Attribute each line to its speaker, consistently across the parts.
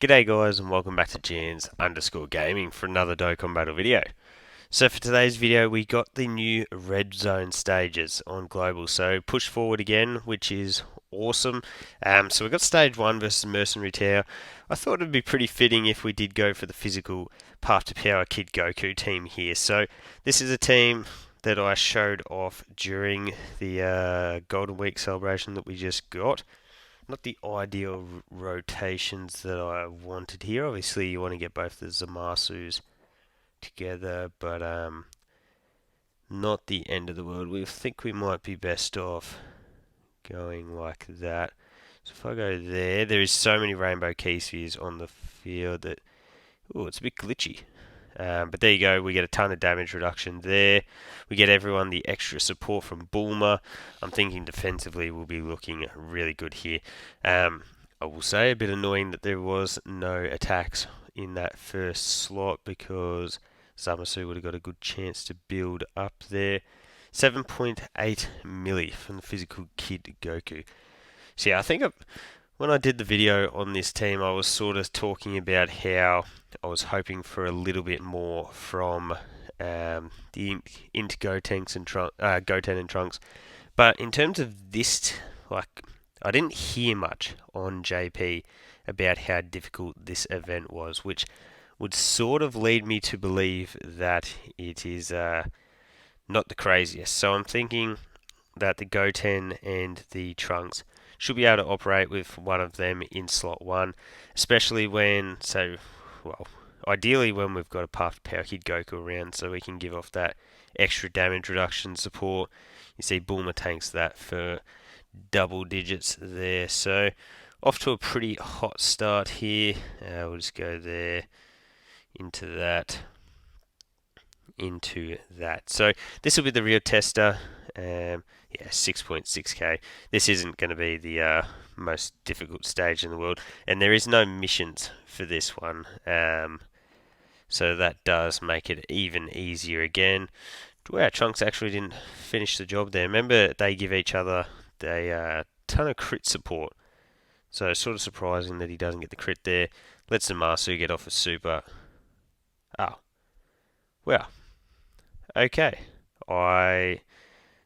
Speaker 1: G'day guys and welcome back to Jans_Gaming for another Dokkan Battle video. So for today's video we got the new red zone stages on global, so push forward again, which is awesome. So we got stage 1 versus Mercenary Tower. I thought it'd be pretty fitting if we did go for the physical Path to Power Kid Goku team here. So this is a team that I showed off during the Golden Week celebration that we just got. Not the ideal rotations that I wanted here. Obviously, you want to get both the Zamasus together, but not the end of the world. We think we might be best off going like that. So if I go there, there is so many rainbow key spheres on the field that, oh, it's a bit glitchy. But there you go, we get a ton of damage reduction there. We get everyone the extra support from Bulma. I'm thinking defensively we'll be looking really good here. I will say a bit annoying that there was no attacks in that first slot because Zamasu would have got a good chance to build up there. 7.8 milli from the physical Kid Goku. So yeah, I think when I did the video on this team, I was sort of talking about how I was hoping for a little bit more from the Int Gotenks and Goten and Trunks. But in terms of this, like, I didn't hear much on JP about how difficult this event was, which would sort of lead me to believe that it is not the craziest. So I'm thinking that the Goten and the Trunks should be able to operate with one of them in slot 1, especially when, ideally when we've got a Path to Power Kid Goku around so we can give off that extra damage reduction support. You see Bulma tanks that for double digits there, so off to a pretty hot start here. We'll just go there, into that, So this will be the real tester. Yeah, 6.6k. This isn't going to be the most difficult stage in the world, and there is no missions for this one. So that does make it even easier again. Wow, Trunks actually didn't finish the job there. Remember, they give each other a ton of crit support. So sort of surprising that he doesn't get the crit there. Lets Zamasu get off a super. Oh, well, okay. I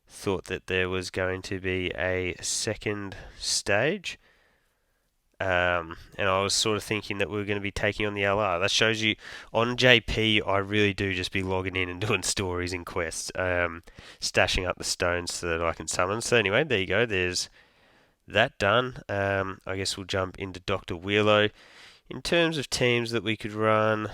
Speaker 1: thought that there was going to be a second stage. And I was sort of thinking that we were going to be taking on the LR. That shows you, on JP, I really do just be logging in and doing stories and quests, stashing up the stones so that I can summon. So anyway, there you go. There's that done. I guess we'll jump into Dr. Wheelo. In terms of teams that we could run,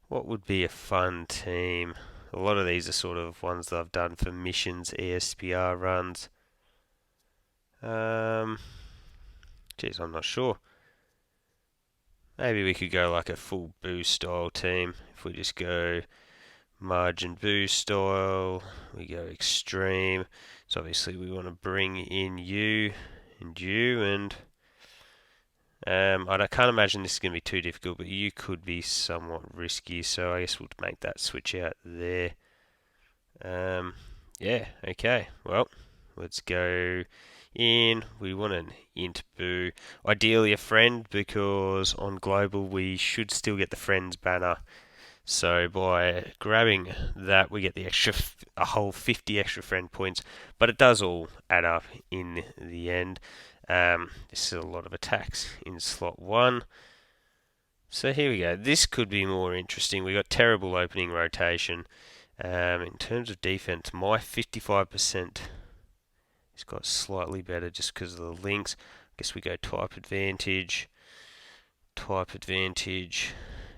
Speaker 1: what would be a fun team? A lot of these are sort of ones that I've done for missions, ESPR runs. Geez, I'm not sure. Maybe we could go like a full Buu style team. If we just go Majin Buu style, we go extreme. So obviously we want to bring in you and you, and I can't imagine this is going to be too difficult, but you could be somewhat risky, so I guess we'll make that switch out there. Yeah, okay, well, let's go in. We want an int Buu, ideally a friend, because on global we should still get the friends banner. So by grabbing that, we get the extra, a whole 50 extra friend points, but it does all add up in the end. This is a lot of attacks in slot 1. So here we go. This could be more interesting. We got terrible opening rotation. In terms of defense, my 55% has got slightly better just because of the links. I guess we go type advantage,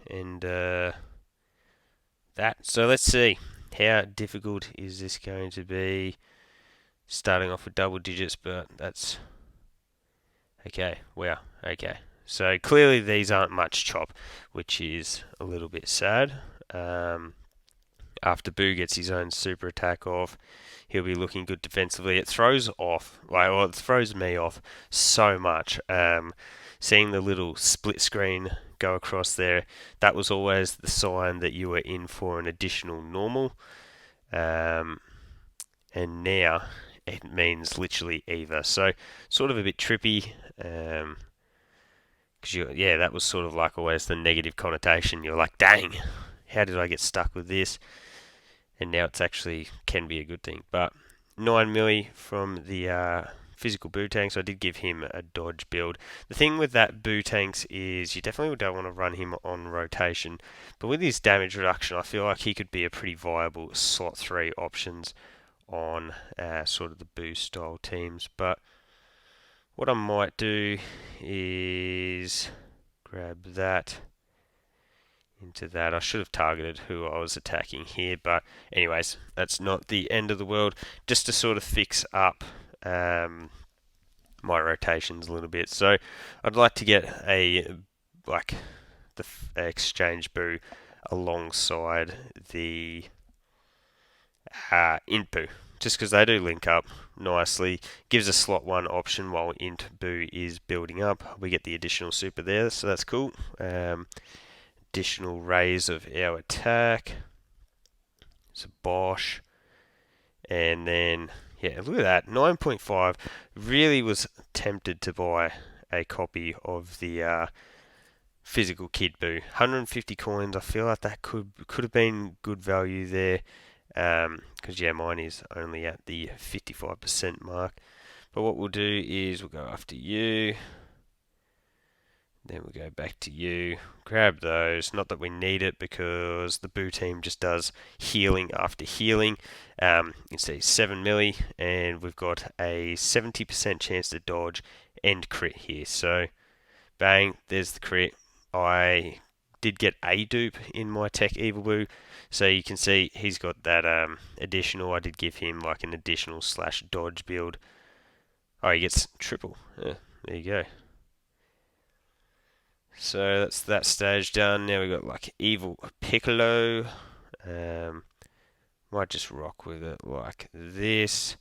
Speaker 1: and that. So let's see, how difficult is this going to be? Starting off with double digits, but that's okay. Wow. Okay. So clearly these aren't much chop, which is a little bit sad. After Buu gets his own super attack off, he'll be looking good defensively. It throws it throws me off so much. Seeing the little split screen go across there, that was always the sign that you were in for an additional normal. And now it means literally either. So sort of a bit trippy. Because yeah, that was sort of like always the negative connotation. You're like, dang, how did I get stuck with this? And now it's actually can be a good thing. But 9 milli from the physical Boo Tanks. I did give him a dodge build. The thing with that Boo Tanks is you definitely don't want to run him on rotation. But with his damage reduction, I feel like he could be a pretty viable slot 3 options on sort of the Boo style teams. But what I might do is grab that into that. I should have targeted who I was attacking here, but anyways, that's not the end of the world. Just to sort of fix up my rotations a little bit. So I'd like to get a like the exchange Boo alongside the Int Boo, just because they do link up nicely. Gives a slot 1 option while Int Boo is building up. We get the additional super there, so that's cool. Additional raise of our attack. It's a Bosch. And then, yeah, look at that. 9.5. Really was tempted to buy a copy of the physical Kid Boo. 150 coins. I feel like that could have been good value there. Because, yeah, mine is only at the 55% mark. But what we'll do is we'll go after you. Then we'll go back to you, grab those. Not that we need it because the Boo team just does healing after healing. It's a 7 milli, and we've got a 70% chance to dodge and crit here. So, bang, there's the crit. I did get a dupe in my Tech Evil Boo, so you can see he's got that additional. I did give him like an additional / dodge build. Oh, he gets triple. There you go. So that's that stage done. Now we've got like Evil Piccolo. Might just rock with it like this.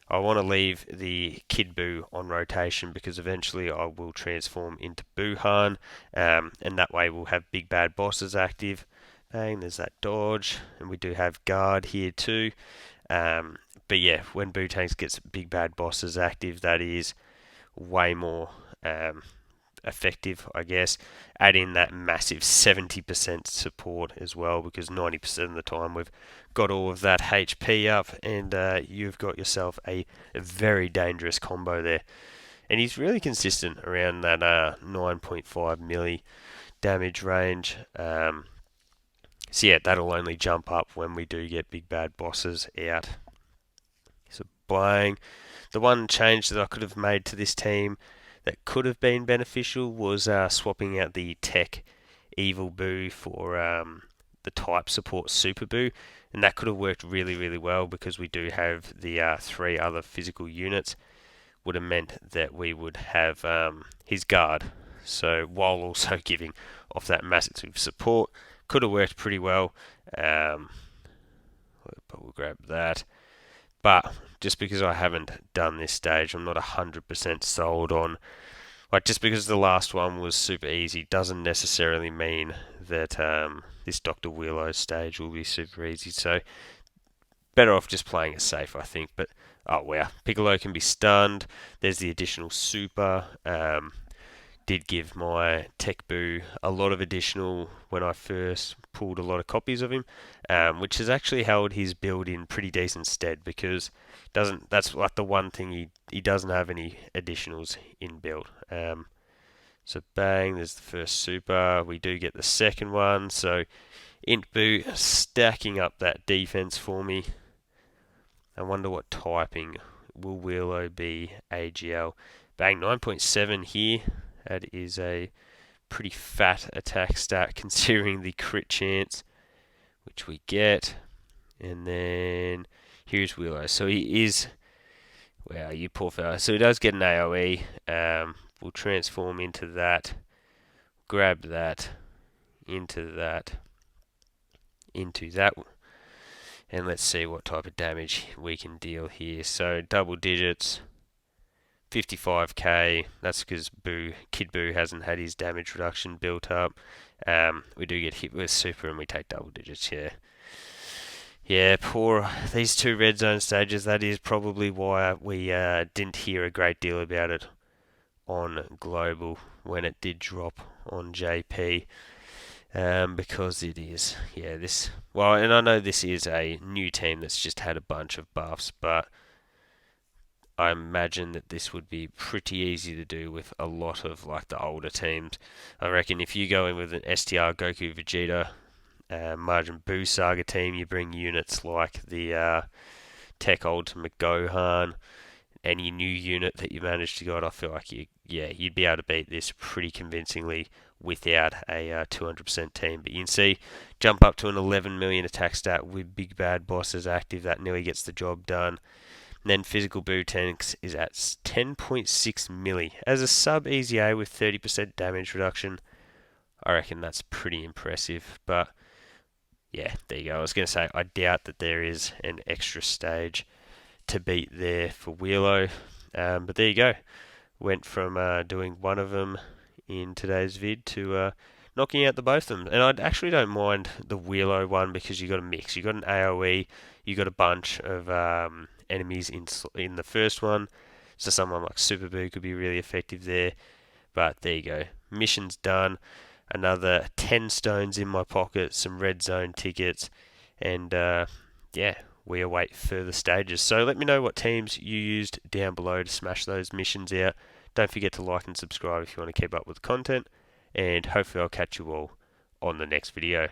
Speaker 1: I want to leave the Kid Boo on rotation because eventually I will transform into Boohan, and that way we'll have big bad bosses active. Bang, there's that dodge, and we do have guard here too. But yeah, when Boo Tanks gets big bad bosses active, that is way more effective, I guess. Add in that massive 70% support as well, because 90% of the time we've got all of that HP up, and you've got yourself a very dangerous combo there. And he's really consistent around that 9.5 milli damage range. So yeah, that'll only jump up when we do get big bad bosses out. So buying. The one change that I could have made to this team that could have been beneficial was swapping out the Tech Evil Boo for the Type Support Super Boo, and that could have worked really, really well because we do have the 3 other physical units. Would have meant that we would have his guard, so while also giving off that massive support, could have worked pretty well. But we'll grab that. But just because I haven't done this stage, I'm not 100% sold on. Like, just because the last one was super easy doesn't necessarily mean that this Dr. Willow stage will be super easy. So, better off just playing it safe, I think. But, oh wow, Piccolo can be stunned. There's the additional super. Did give my Tech Boo a lot of additional when I first pulled a lot of copies of him, which has actually held his build in pretty decent stead because that's like the one thing he doesn't have any additionals in build. So bang, there's the first super. We do get the second one. So Int Boo stacking up that defense for me. I wonder what typing will Willow be AGL. Bang, 9.7 here. That is a pretty fat attack stat considering the crit chance, which we get. And then here's Willow. So he is, wow, you poor fella. So he does get an AoE. We'll transform into that, grab that, into that, and let's see what type of damage we can deal here. So double digits. 55k, that's because Kid Boo hasn't had his damage reduction built up. We do get hit with super and we take double digits, yeah. Yeah, poor these 2 red zone stages. That is probably why we didn't hear a great deal about it on global. when it did drop on JP. Because it is, yeah, well, and I know this is a new team that's just had a bunch of buffs, but I imagine that this would be pretty easy to do with a lot of like the older teams. I reckon if you go in with an STR Goku Vegeta, Majin Buu Saga team, you bring units like the Tech Ultimate Gohan, any new unit that you manage to get, I feel like you'd be able to beat this pretty convincingly without a 200% team. But you can see, jump up to an 11 million attack stat with Big Bad Bosses active, that nearly gets the job done. And then Physical Boo Tanks is at 10.6 milli. As a sub EZA with 30% damage reduction, I reckon that's pretty impressive. But yeah, there you go. I was going to say, I doubt that there is an extra stage to beat there for Wheelo. But there you go. Went from doing one of them in today's vid to knocking out the both of them. And I actually don't mind the Wheelo one because you got a mix. You got an AoE, you got a bunch of enemies in the first one. So someone like Super Boo could be really effective there. But there you go. Mission's done. Another 10 stones in my pocket, some red zone tickets, and yeah, we await further stages. So let me know what teams you used down below to smash those missions out. Don't forget to like and subscribe if you want to keep up with the content, and hopefully I'll catch you all on the next video.